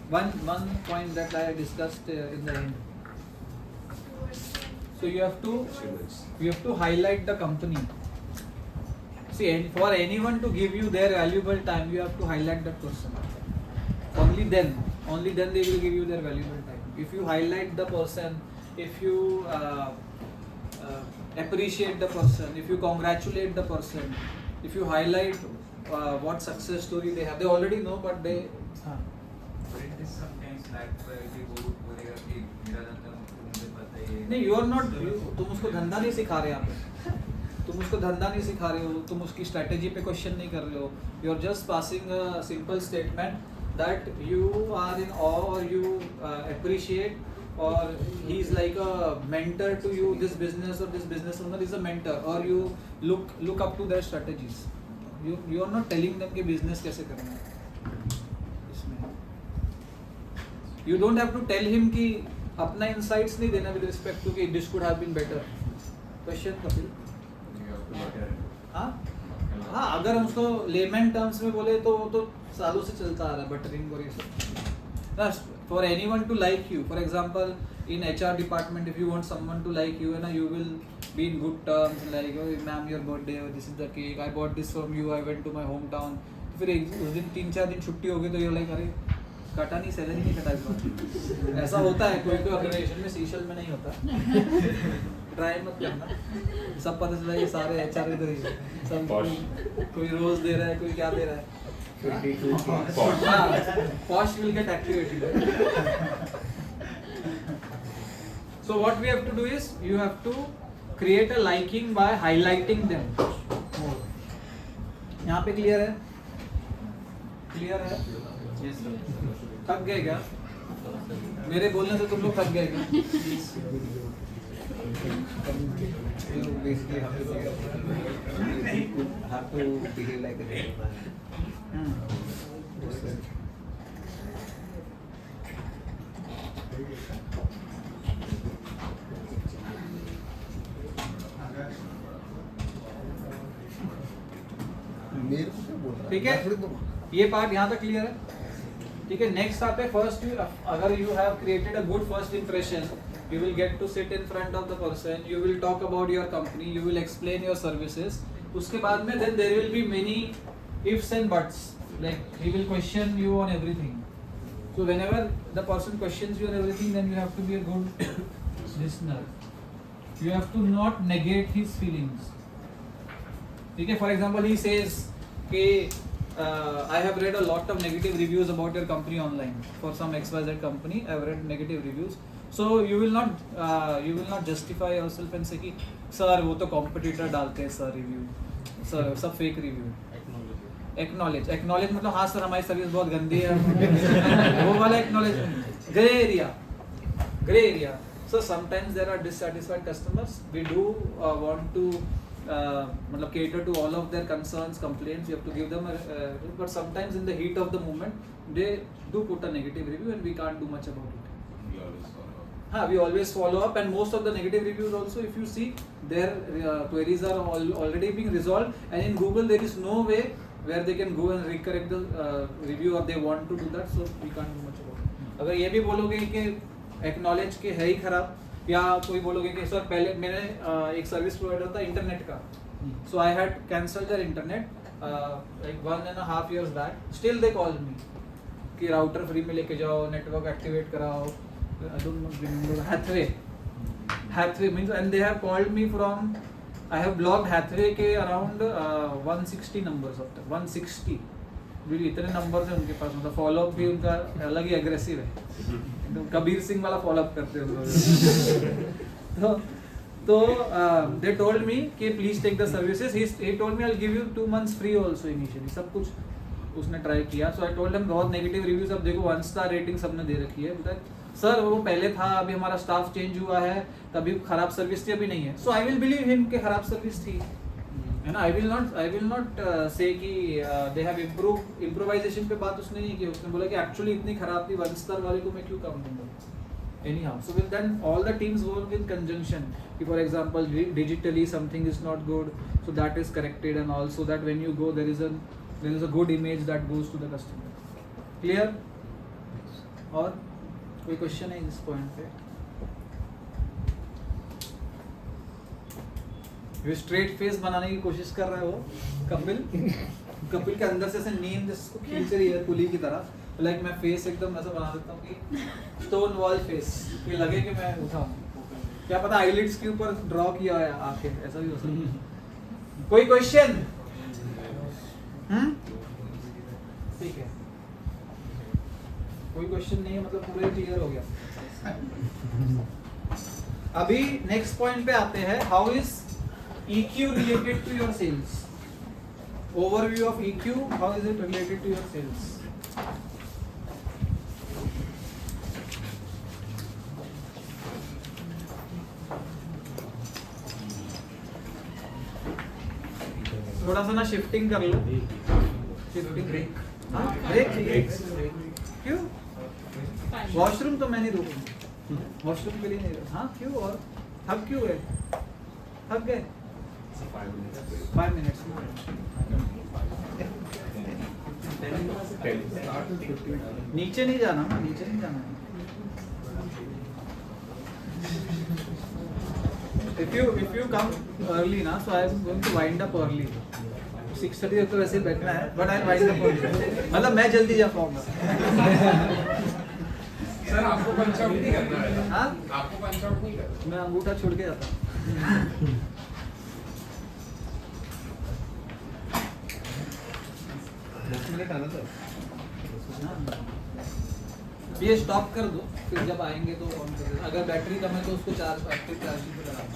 one point that I discussed in the end. So you have to highlight the company. See, for anyone to give you their valuable time, you have to highlight that person. Only then they will give you their valuable time. If you highlight the person, if you appreciate the person, if you congratulate the person, if you highlight what success story they have, they already know, but they. But it is sometimes like वो बोलेगा कि मेरा धंधा मुझे पता ही है. नहीं, you are not. तुम उसको धंधा नहीं सिखा रहे यहाँ पे. तुम उसको धंधा नहीं सिखा रहे हो, तुम उसकी स्ट्रेटेजी पे क्वेश्चन नहीं कर रहे हो. You are just passing a simple statement that you are in awe or you appreciate, or he is like a mentor to you. This business or this business owner is a mentor, or you look up to their strategies. You are not telling them कि business कैसे करना है. इसमें you don't have to tell him कि अपना insights नहीं देना with respect to कि this could have been better. Question Kapil. हाँ, अगर हम उसको लेमन टर्म्स में बोले तो वो तो सालों से चलता आ रहा है बटरिंग और ये सब. For anyone to like you, for example in HR department, if you want someone to like you, है ना, you will be in good terms, like ma'am your birthday, this is the cake, I bought this from you, I went to my home town. फिर उस दिन 3-4 दिन छुट्टी हो गई तो ये लाइक अरे कटा नहीं, सैलरी नहीं कटा इस बार. ऐसा होता है कोई ऑर्गेनाइजेशन में, सीशल में नहीं होता. ट्राई मत करना, सब पता चला ये सारे एचआर इधर ही सब, कोई रोज दे रहा है, कोई क्या दे रहा है. Posh will get activated. So what we have to do is, you have to create a liking by highlighting them. यहाँ पे क्लियर है? क्लियर है? Yes sir. थक गए क्या? मेरे बोलने से तुम लोग थक गए क्या? You basically have to behave like a gentleman. ठीक है, ये पार्ट यहाँ तक क्लियर है. ठीक है, नेक्स्ट आता है फर्स्ट. अगर you have created a good first impression, you will get to sit in front of the person, you will talk about your company, you will explain your services. उसके बाद में then there will be many ifs and buts, like he will question you on everything. So whenever the person questions you on everything, then you have to be a good listener. You have to not negate his feelings. ठीक है, for example he says कि I have read a lot of negative reviews about your company online. For some XYZ company, I have read negative reviews. So you will not justify yourself and say कि sir वो तो competitor डालते हैं sir review, sir सब fake review. Acknowledge मतलब हाँ sir हमारी service बहुत गंदी है, वो वाला acknowledgement. Grey area. So sometimes there are dissatisfied customers. We do want to मतलब cater to all of their concerns, complaints. You have to give them but sometimes in the heat of the moment they do put a negative review and we can't do much about it. We always follow up, and most of the negative reviews also, if you see, their queries are already being resolved, and in Google there is no way where they can go and recorrect the review, or they want to do that, so we can't do much about it. अगर ये भी बोलोगे कि acknowledge के है ही खराब, या कोई बोलोगे कि सर पहले मैंने एक सर्विस प्रोवाइडर था इंटरनेट का, so I had cancelled their internet like 1.5 years back. Still they called me कि राउटर फ्री में लेके जाओ, नेटवर्क एक्टिवेट कराओ. I don't remember. Hathway means, and they have called me from, I have blocked Hathway के around 160 numbers of them. 160 इतने number है उनके पास. मतलब फॉलोअप भी उनका अलग ही एग्रेसिव है, कबीर सिंह वाला फॉलोअप करते हैं. तो they told me कि please take the services. He told me I'll give you 2 months free also initially. सब कुछ उसने ट्राई किया. So I told him बहुत नेगेटिव रिव्यूज, अब देखो 1 स्टार रेटिंग सबने दे रखी है. बोलता सर वो पहले था, अभी हमारा स्टाफ चेंज हुआ है, तभी खराब सर्विस थी, अभी नहीं है. सो आई विल बिलीव हिम कि खराब सर्विस थी, है ना. आई विल नॉट से कि दे हैव इम्प्रोवाइजेशन पे बात उसने नहीं की. उसने बोला कि एक्चुअली इतनी खराब थी, 1 स्टार वाले को मैं क्यों कम दूंगा. anyhow. So with then all the teams work in conjunction. For example, digitally something is not good, so that is corrected, and also that when you go there is a good image that goes to the customer. Clear? और कोई question है इस point पे? ये straight face बनाने की कोशिश कर रहे हो कपिल? कपिल के अंदर से ऐसे नींद इसको खींच रही है पुली की तरह। लाइक मैं फेस एकदम ऐसा बना देता हूँ कि स्टोन वॉल फेस, कि लगे कि मैं उठा हूँ। क्या पता आईलिड्स के ऊपर ड्रॉ किया है आंखें, ऐसा भी हो सकता है। कोई क्वेश्चन? ठीक है, कोई क्वेश्चन नहीं है मतलब पूरा क्लियर हो गया। अभी नेक्स्ट पॉइंट पे आते हैं, how is EQ related to your sales? Overview of EQ, how is it related to your sales? थोड़ा सा ना शिफ्टिंग कर लो, शिफ्टिंग ब्रेक, ब्रेक क्यों? वॉशरूम तो मैं नहीं रोकूंगा, वॉशरूम के लिए नहीं रोकूंगा। हाँ क्यों? और थक क्यों गए? थक गए? 5 मिनट्स। नीचे नहीं जाना ना, नीचे नहीं जाना। If you come early ना, so I am going to wind up early. 6:30 तक तो वैसे ही बैठना है, but I wind up early. मतलब मैं जल्दी जा पाऊंगा। सर आपको पंच आउट नहीं करना है। हाँ? आपको पंच आउट नहीं करना। मैं अंगूठा छोड़ के जाता हूँ। ये स्टॉप कर दो, फिर जब आएंगे तो ऑन कर दो। अगर बैटरी कम है तो उसको चार्ज एक्टिव चार्जिंग पे लगा दो।